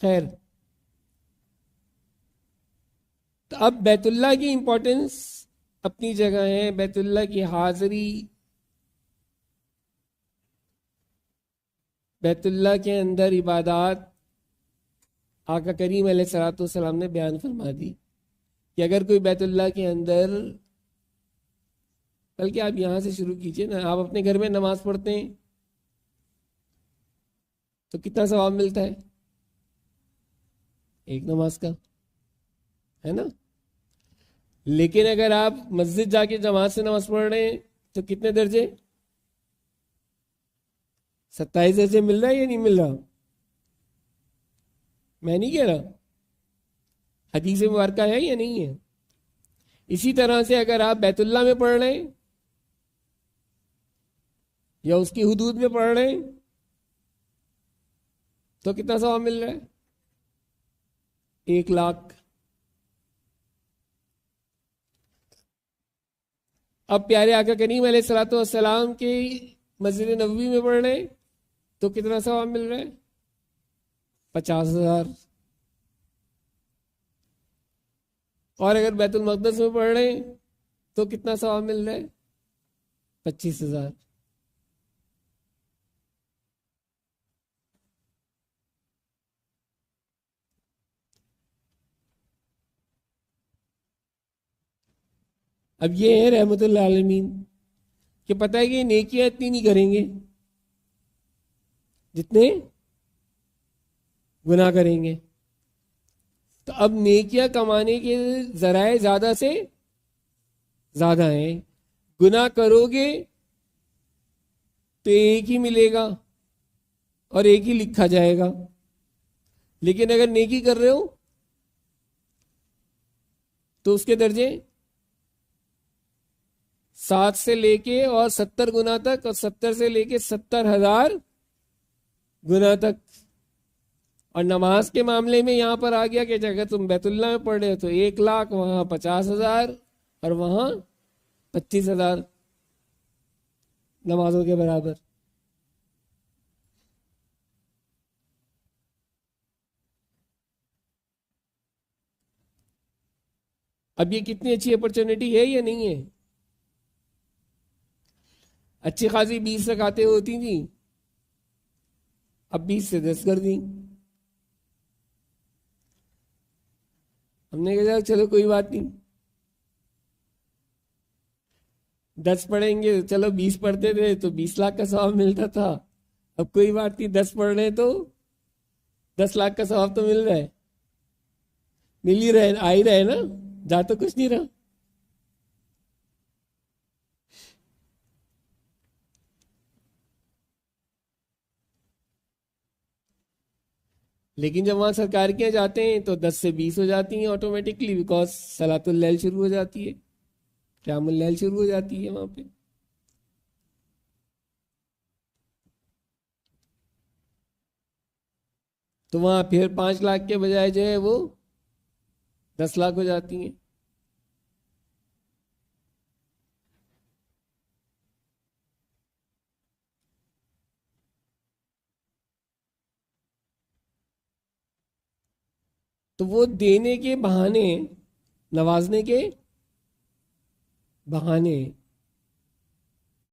खैर, तो अब बैतुल्ला की इंपॉर्टेंस अपनी जगह है, बैतुल्ला की हाजिरी, बैतुल्ला के अंदर इबादत आका करीम अलैहिस्सलाम ने बयान फरमा दी कि अगर कोई बैतुल्ला के अंदर, बल्कि आप यहाँ से शुरू कीजिए ना, आप अपने घर में नमाज पढ़ते हैं तो कितना सवाब मिलता है एक नमाज का, है ना। लेकिन अगर आप मस्जिद जाके जमात से नमाज पढ़ रहे हैं तो कितने दर्जे, 27 दर्जे मिल रहा है या नहीं मिल रहा? मैं नहीं कह रहा, हदीस मुबारका है या नहीं है। इसी तरह से अगर आप बैतुल्ला में पढ़ रहे हैं या उसकी हुदूद में पढ़ रहे हैं तो कितना सवाब मिल रहा है? 1,00,000। अब प्यारे आका करीम अलैहिस्सलाम के मस्जिद नबवी में पढ़ रहे हैं तो कितना सवाब मिल रहा है? 50,000। और अगर बैतुल मक़दस में पढ़ रहे हैं तो कितना सवाब मिल रहा है? 25,000। अब ये है रहमतुल आलमीन कि पता है कि नेकियां इतनी नहीं करेंगे जितने गुनाह करेंगे। तो अब नेकियां कमाने के जराए ज्यादा से ज्यादा हैं। गुनाह करोगे तो एक ही मिलेगा और एक ही लिखा जाएगा, लेकिन अगर नेकी कर रहे हो तो उसके दर्जे 7 से लेके और 70 गुना तक, और 70 से लेके 70,000 गुना तक। और नमाज के मामले में यहां पर आ गया कि अगर तुम बैतुल्ला में पढ़ रहे हो तो 1,00,000, वहां 50,000 और वहां 25,000 नमाजों के बराबर। अब ये कितनी अच्छी अपॉर्चुनिटी है या नहीं है? अच्छी खासी 20 रकातें होती थी, अब 20 से 10 कर दी। हमने कहा चलो कोई बात नहीं, 10 पढ़ेंगे, चलो 20 पढ़ते थे तो 20,00,000 का सवाब मिलता था। अब कोई बात नहीं, 10 पढ़ रहे तो 10,00,000 का सवाब तो मिल रहा है, मिल ही रहे, आ ही रहे ना, जा तो कुछ नहीं रहा। लेकिन जब वहां सरकार के यहाँ जाते हैं तो 10 से 20 हो जाती हैं ऑटोमेटिकली, बिकॉज सलातुल लैल शुरू हो जाती है, क़यामुल लैल शुरू हो जाती है वहां पे। तो वहां फिर 5,00,000 के बजाय जो है वो 10,00,000 हो जाती हैं। तो वो देने के बहाने, नवाजने के बहाने